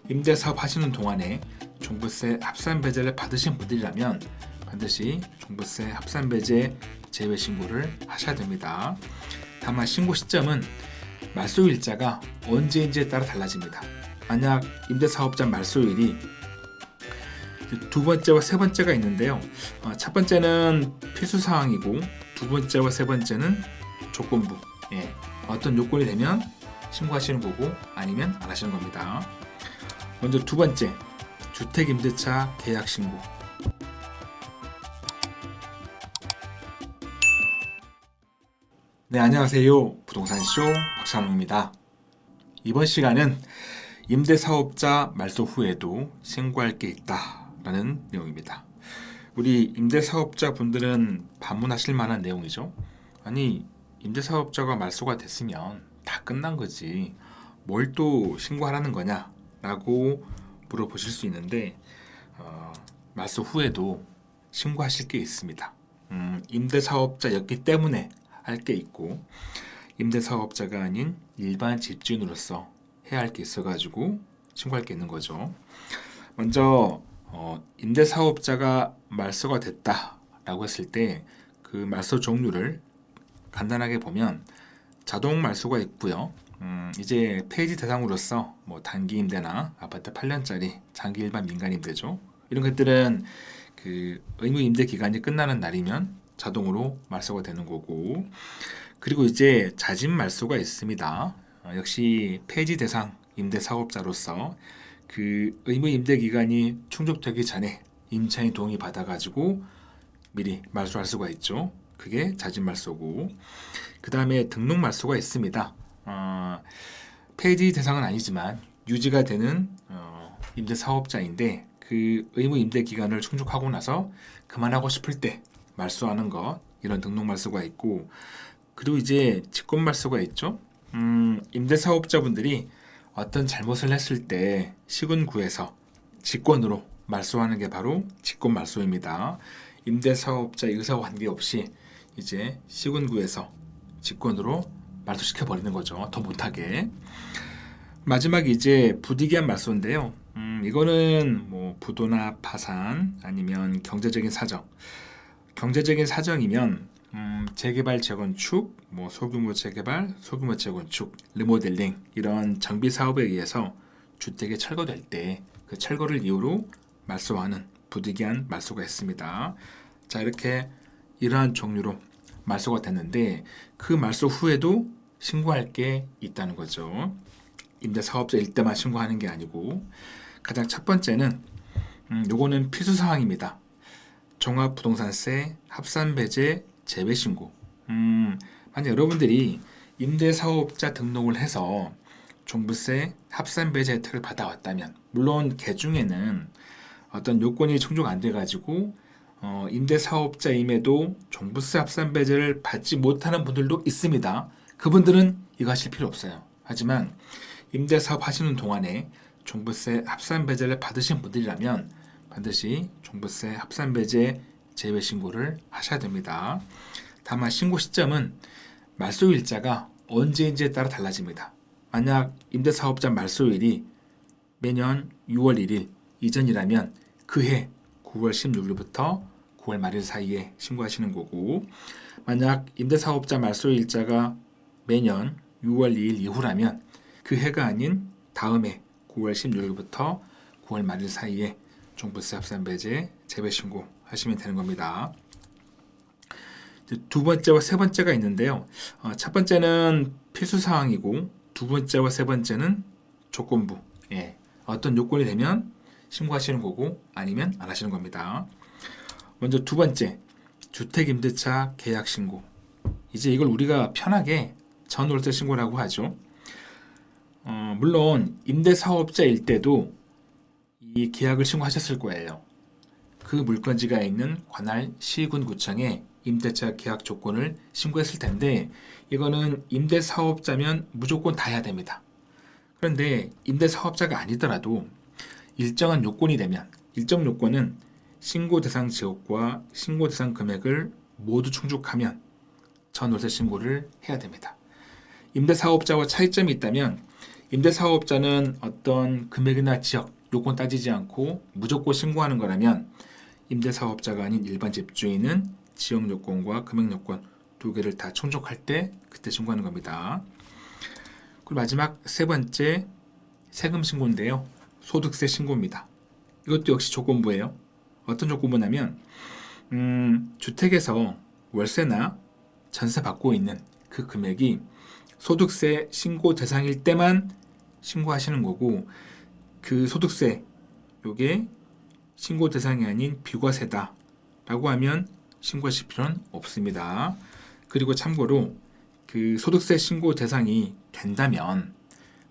임대사업 하시는 동안에 종부세 합산배제를 받으신 분들이라면 반드시 종부세 합산배제 제외 신고를 하셔야 됩니다. 다만 신고 시점은 말소일자가 언제인지에 따라 달라집니다. 만약 임대사업자 말소일이 두 번째와 세 번째가 있는데요. 첫 번째는 필수사항이고 두 번째와 세 번째는 조건부. 어떤 요건이 되면 신고하시는 거고 아니면 안 하시는 겁니다. 먼저 두 번째, 주택임대차 계약 신고. 네, 안녕하세요. 부동산쇼 박찬웅입니다. 이번 시간은 임대사업자 말소 후에도 신고할 게 있다라는 내용입니다. 우리 임대사업자 분들은 반문하실 만한 내용이죠. 아니, 임대사업자가 말소가 됐으면 다 끝난 거지. 뭘 또 신고하라는 거냐? 라고 물어보실 수 있는데 말소 후에도 신고하실 게 있습니다. 임대사업자였기 때문에 할 게 있고 임대사업자가 아닌 일반 집주인으로서 해야 할 게 있어가지고 신고할 게 있는 거죠. 먼저 임대사업자가 말소가 됐다라고 했을 때 그 말소 종류를 간단하게 보면 자동 말소가 있고요. 이제 폐지 대상으로서 뭐 단기 임대나 아파트 8년짜리 장기 일반 민간 임대죠. 이런 것들은 그 의무 임대 기간이 끝나는 날이면 자동으로 말소가 되는 거고, 그리고 이제 자진 말소가 있습니다. 역시 폐지 대상 임대 사업자로서 그 의무 임대 기간이 충족되기 전에 임차인 동의 받아가지고 미리 말소할 수가 있죠. 그게 자진 말소고, 그 다음에 등록 말소가 있습니다. 폐지 대상은 아니지만 유지가 되는 임대 사업자인데 그 의무 임대 기간을 충족하고 나서 그만하고 싶을 때 말소하는 것, 이런 등록 말소가 있고, 그리고 이제 직권 말소가 있죠. 임대 사업자분들이 어떤 잘못을 했을 때 시군구에서 직권으로 말소하는 게 바로 직권 말소입니다. 임대 사업자 의사와 관계없이 이제 시군구에서 직권으로 말소시켜 버리는 거죠. 더 못하게. 마지막에 이제 부득이한 말소인데요. 이거는 뭐 부도나 파산 아니면 경제적인 사정. 경제적인 사정이면 재개발 재건축, 뭐 소규모 재개발, 소규모 재건축, 리모델링 이런 정비 사업에 의해서 주택이 철거될 때 그 철거를 이유로 말소하는 부득이한 말소가 있습니다. 자, 이렇게 이러한 종류로 말소가 됐는데 그 말소 후에도 신고할 게 있다는 거죠. 임대사업자일 때만 신고하는 게 아니고, 가장 첫 번째는 요거는 필수사항입니다. 종합부동산세 합산배제 제외신고. 만약 여러분들이 임대사업자 등록을 해서 종부세 합산배제 혜택을 받아왔다면, 물론 개 중에는 어떤 요건이 충족 안 돼가지고 임대사업자임에도 종부세 합산배제를 받지 못하는 분들도 있습니다. 그분들은 이거 하실 필요 없어요. 하지만 임대사업 하시는 동안에 종부세 합산배제를 받으신 분들이라면 반드시 종부세 합산배제 제외 신고를 하셔야 됩니다. 다만 신고 시점은 말소일자가 언제인지에 따라 달라집니다. 만약 임대사업자 말소일이 매년 6월 1일 이전이라면 그해 9월 16일부터 9월 말일 사이에 신고하시는 거고, 만약 임대사업자 말소일자가 매년 6월 2일 이후라면 그 해가 아닌 다음해 9월 16일부터 9월 말일 사이에 종부세 합산배제 제외 신고 하시면 되는 겁니다. 두 번째와 세 번째가 있는데요. 첫 번째는 필수사항이고 두 번째와 세 번째는 조건부. 어떤 요건이 되면 신고하시는 거고 아니면 안 하시는 겁니다. 먼저 두 번째, 주택임대차 계약 신고. 이제 이걸 우리가 편하게 전월세 신고라고 하죠. 물론 임대사업자일 때도 이 계약을 신고하셨을 거예요. 그 물건지가 있는 관할 시군구청에 임대차 계약 조건을 신고했을 텐데, 이거는 임대사업자면 무조건 다 해야 됩니다. 그런데 임대사업자가 아니더라도 일정한 요건이 되면, 일정 요건은 신고 대상 지역과 신고 대상 금액을 모두 충족하면 전월세 신고를 해야 됩니다. 임대사업자와 차이점이 있다면 임대사업자는 어떤 금액이나 지역, 요건 따지지 않고 무조건 신고하는 거라면 임대사업자가 아닌 일반 집주인은 지역 요건과 금액 요건 두 개를 다 충족할 때 그때 신고하는 겁니다. 그리고 마지막 세 번째 세금 신고인데요. 소득세 신고입니다. 이것도 역시 조건부예요. 어떤 조건부냐면 주택에서 월세나 전세 받고 있는 그 금액이 소득세 신고 대상일 때만 신고하시는 거고 그 소득세 요게 신고 대상이 아닌 비과세다 라고 하면 신고하실 필요는 없습니다. 그리고 참고로 그 소득세 신고 대상이 된다면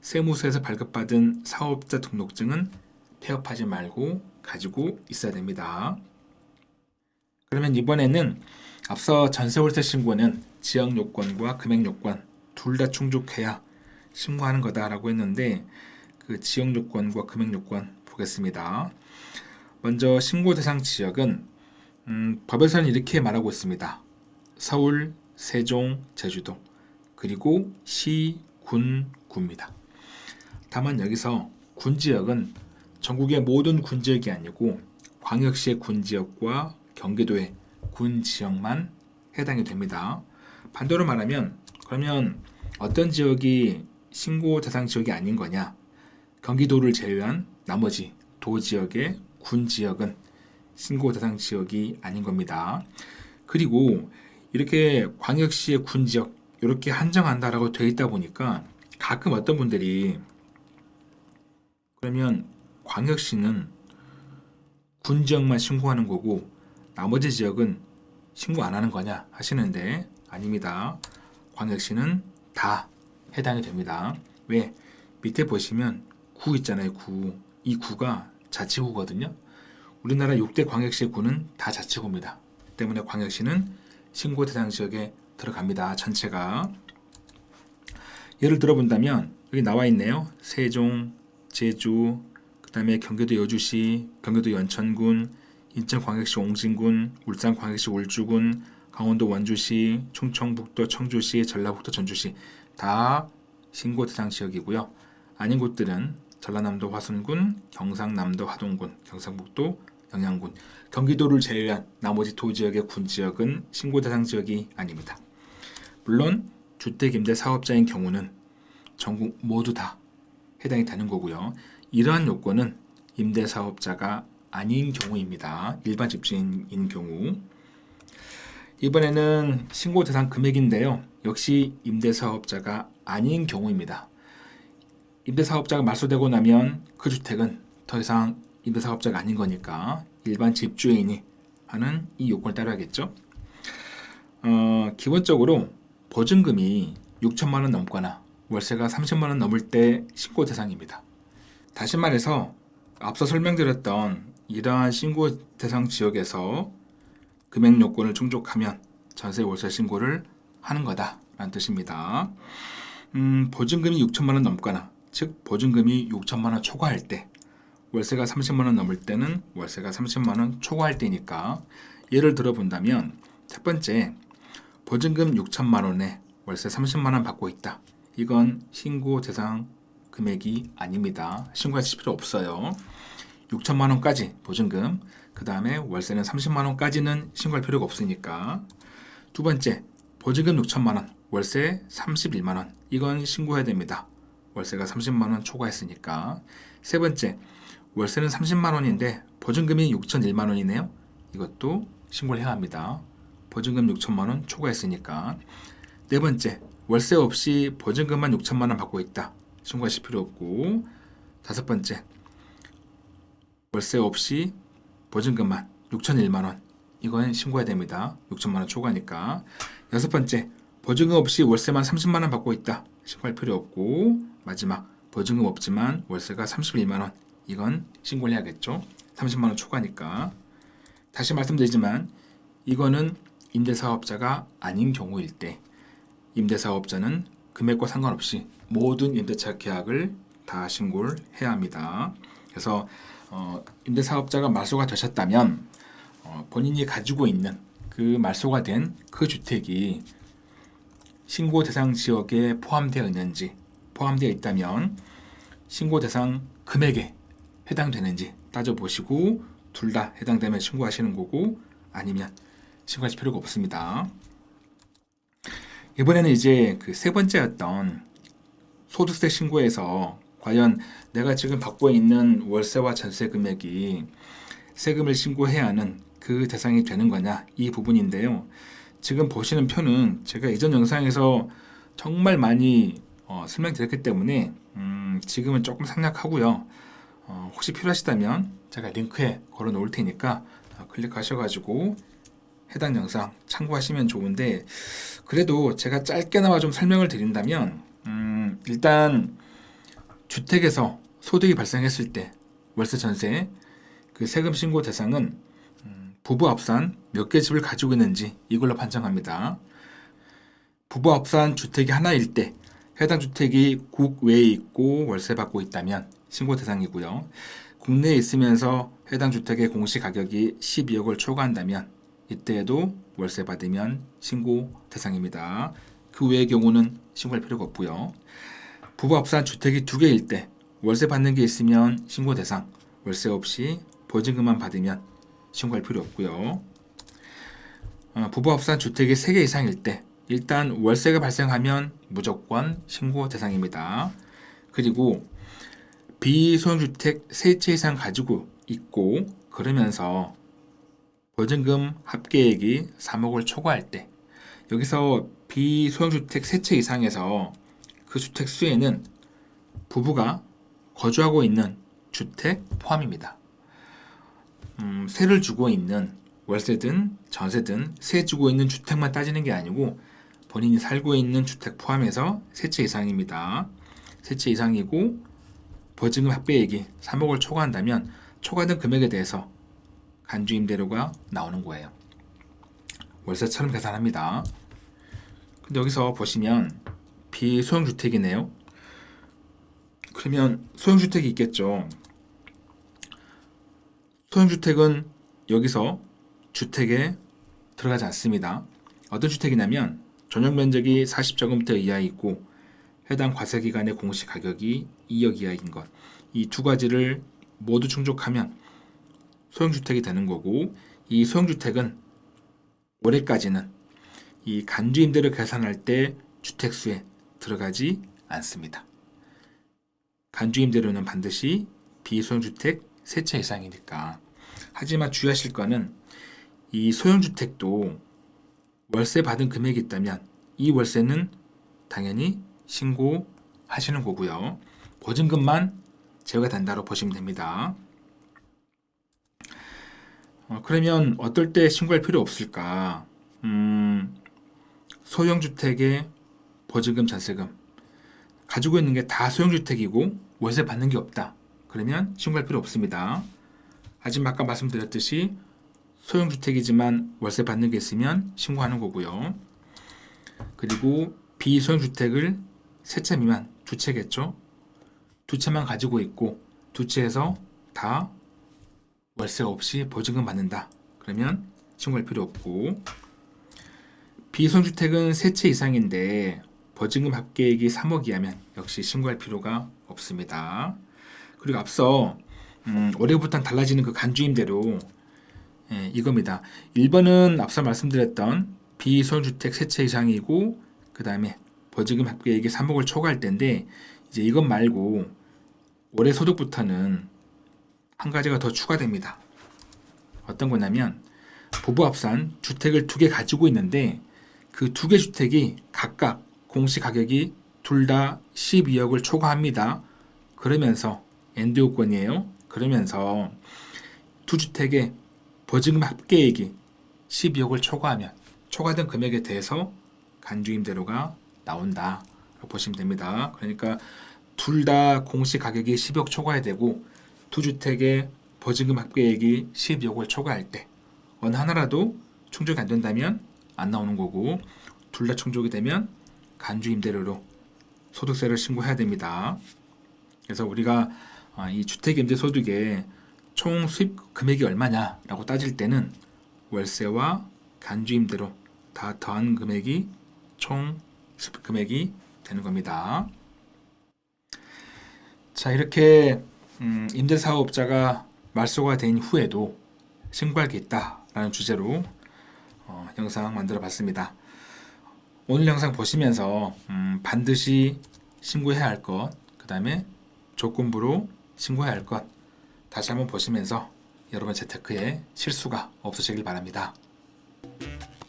세무서에서 발급받은 사업자 등록증은 폐업하지 말고 가지고 있어야 됩니다. 그러면 이번에는 앞서 전세월세 신고는 지역 요건과 금액 요건 둘 다 충족해야 신고하는 거다라고 했는데 그 지역 요건과 금액 요건 보겠습니다. 먼저 신고 대상 지역은 법에서는 이렇게 말하고 있습니다. 서울, 세종, 제주도 그리고 시, 군, 구입니다. 다만 여기서 군지역은 전국의 모든 군지역이 아니고 광역시의 군지역과 경기도의 군지역만 해당이 됩니다. 반대로 말하면 그러면 어떤 지역이 신고 대상 지역이 아닌 거냐? 경기도를 제외한 나머지 도지역의 군지역은 신고 대상 지역이 아닌 겁니다. 그리고 이렇게 광역시의 군지역 이렇게 한정한다라고 되어 있다 보니까 가끔 어떤 분들이 그러면 광역시는 군지역만 신고하는 거고 나머지 지역은 신고 안 하는 거냐 하시는데 아닙니다. 광역시는 다 해당이 됩니다. 왜? 밑에 보시면 구 있잖아요. 구. 이 구가 자치구거든요. 우리나라 6대 광역시 구는 다 자치구입니다. 때문에 광역시는 신고 대상 지역에 들어갑니다. 전체가. 예를 들어본다면 여기 나와 있네요. 세종, 제주, 그 다음에 경기도 여주시, 경기도 연천군, 인천광역시 옹진군, 울산광역시 울주군, 강원도 원주시, 충청북도 청주시, 전라북도 전주시 다 신고 대상 지역이고요. 아닌 곳들은 전라남도 화순군, 경상남도 하동군, 경상북도 영양군, 경기도를 제외한 나머지 도지역의 군지역은 신고 대상 지역이 아닙니다. 물론 주택임대사업자인 경우는 전국 모두 다 해당이 되는 거고요. 이러한 요건은 임대사업자가 아닌 경우입니다. 일반 집주인인 경우. 이번에는 신고 대상 금액인데요. 역시 임대사업자가 아닌 경우입니다. 임대사업자가 말소되고 나면 그 주택은 더 이상 임대사업자가 아닌 거니까 일반 집주인이 하는 이 요건을 따라야겠죠. 기본적으로 보증금이 6천만 원 넘거나 월세가 30만 원 넘을 때 신고 대상입니다. 다시 말해서 앞서 설명드렸던 이러한 신고 대상 지역에서 금액 요건을 충족하면 전세 월세 신고를 하는 거다라는 뜻입니다. 보증금이 6천만 원 넘거나 즉 보증금이 6천만 원 초과할 때 월세가 30만 원 넘을 때는 월세가 30만 원 초과할 때니까 예를 들어 본다면 첫 번째 보증금 6천만 원에 월세 30만 원 받고 있다. 이건 신고 대상 금액이 아닙니다. 신고하실 필요 없어요. 6천만 원까지 보증금, 그 다음에 월세는 30만 원까지는 신고할 필요가 없으니까. 두 번째, 보증금 6천만 원, 월세 31만 원. 이건 신고해야 됩니다. 월세가 30만 원 초과했으니까. 세 번째, 월세는 30만 원인데 보증금이 6천일만 원이네요. 이것도 신고를 해야 합니다. 보증금 6천만 원 초과했으니까. 네 번째, 월세 없이 보증금만 6천만 원 받고 있다. 신고하실 필요 없고. 다섯 번째, 월세 없이 보증금만 6천일만 원. 이건 신고해야 됩니다. 6천만 원 초과니까. 여섯 번째, 보증금 없이 월세만 30만 원 받고 있다. 신고할 필요 없고. 마지막, 보증금 없지만 월세가 31만 원. 이건 신고를 해야겠죠. 30만 원 초과니까. 다시 말씀드리지만 이거는 임대사업자가 아닌 경우일 때 임대사업자는 금액과 상관없이 모든 임대차 계약을 다 신고를 해야 합니다. 그래서 임대사업자가 말소가 되셨다면 본인이 가지고 있는 그 말소가 된 그 주택이 신고 대상 지역에 포함되어 있는지 포함되어 있다면 신고 대상 금액에 해당되는지 따져보시고 둘 다 해당되면 신고하시는 거고 아니면 신고하실 필요가 없습니다. 이번에는 이제 그 세 번째였던 소득세 신고에서 과연 내가 지금 받고 있는 월세와 전세 금액이 세금을 신고해야 하는 그 대상이 되는 거냐 이 부분인데요. 지금 보시는 표는 제가 이전 영상에서 정말 많이 설명드렸기 때문에 지금은 조금 생략하고요. 혹시 필요하시다면 제가 링크에 걸어 놓을 테니까 클릭하셔가지고 해당 영상 참고하시면 좋은데 그래도 제가 짧게나마 좀 설명을 드린다면 일단 주택에서 소득이 발생했을 때 월세 전세 그 세금 신고 대상은 부부 합산 몇 개 집을 가지고 있는지 이걸로 판정합니다. 부부 합산 주택이 하나일 때 해당 주택이 국외에 있고 월세 받고 있다면 신고 대상이고요. 국내에 있으면서 해당 주택의 공시 가격이 12억을 초과한다면 이때에도 월세 받으면 신고 대상입니다. 그 외의 경우는 신고할 필요가 없고요. 부부 합산 주택이 두 개일 때 월세 받는 게 있으면 신고 대상, 월세 없이 보증금만 받으면 신고할 필요 없고요. 부부 합산 주택이 3개 이상일 때 일단 월세가 발생하면 무조건 신고 대상입니다. 그리고 비소형주택 3채 이상 가지고 있고 그러면서 보증금 합계액이 3억을 초과할 때 여기서 비소형주택 3채 이상에서 그 주택 수에는 부부가 거주하고 있는 주택 포함입니다. 세를 주고 있는 월세든 전세든 세 주고 있는 주택만 따지는 게 아니고 본인이 살고 있는 주택 포함해서 세 채 이상입니다. 세 채 이상이고 보증금 합계액이 3억을 초과한다면 초과된 금액에 대해서 간주임대료가 나오는 거예요. 월세처럼 계산합니다. 근데 여기서 보시면 비소형주택이네요. 그러면 소형주택이 있겠죠. 소형주택은 여기서 주택에 들어가지 않습니다. 어떤 주택이냐면 전용면적이 40제곱미터 이하에 있고 해당 과세기간의 공시 가격이 2억 이하인 것. 이 두 가지를 모두 충족하면 소형주택이 되는 거고 이 소형주택은 올해까지는 이 간주임대를 계산할 때 주택수에 들어가지 않습니다. 간주임대료는 반드시 비소형주택 3채 이상이니까. 하지만 주의하실 거는 이 소형주택도 월세 받은 금액이 있다면 이 월세는 당연히 신고하시는 거고요. 보증금만 제외가 된다고 보시면 됩니다. 그러면 어떨 때 신고할 필요 없을까? 소형주택의 보증금, 전세금 가지고 있는 게 다 소형주택이고 월세 받는 게 없다. 그러면 신고할 필요 없습니다. 하지만 아까 말씀드렸듯이 소형주택이지만 월세 받는 게 있으면 신고하는 거고요. 그리고 비소형주택을 3채 미만, 2채겠죠? 2채만 가지고 있고 2채에서 다 월세 없이 보증금 받는다. 그러면 신고할 필요 없고 비소형주택은 3채 이상인데 보증금 합계액이 3억 이하면 역시 신고할 필요가 없습니다. 그리고 앞서 올해부터는 달라지는 그 간주임대료 이겁니다. 1번은 앞서 말씀드렸던 비소형주택 3채 이상이고 그 다음에 보증금 합계액이 3억을 초과할 때인데 이제 이것 말고 올해 소득부터는 한 가지가 더 추가됩니다. 어떤 거냐면 부부 합산 주택을 2개 가지고 있는데 그 2개 주택이 각각 공시 가격이 둘 다 12억을 초과합니다. 그러면서 엔드 요건이에요. 그러면서 두 주택의 보증금 합계액이 12억을 초과하면 초과된 금액에 대해서 간주임대료가 나온다 보시면 됩니다. 그러니까 둘 다 공시 가격이 10억 초과해야 되고 두 주택의 보증금 합계액이 12억을 초과할 때 어느 하나라도 충족이 안 된다면 안 나오는 거고 둘 다 충족이 되면 간주임대료로 소득세를 신고해야 됩니다. 그래서 우리가 이 주택임대소득의 총 수입 금액이 얼마냐라고 따질 때는 월세와 간주임대로 다 더한 금액이 총 수입 금액이 되는 겁니다. 자, 이렇게 임대사업자가 말소가 된 후에도 신고할 게 있다라는 주제로 영상 만들어 봤습니다. 오늘 영상 보시면서 반드시 신고해야 할 것, 그 다음에 조건부로 신고해야 할 것 다시 한번 보시면서 여러분 재테크에 실수가 없으시길 바랍니다.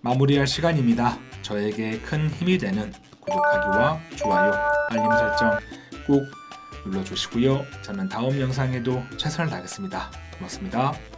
마무리할 시간입니다. 저에게 큰 힘이 되는 구독하기와 좋아요, 알림 설정 꼭 눌러주시고요. 저는 다음 영상에도 최선을 다하겠습니다. 고맙습니다.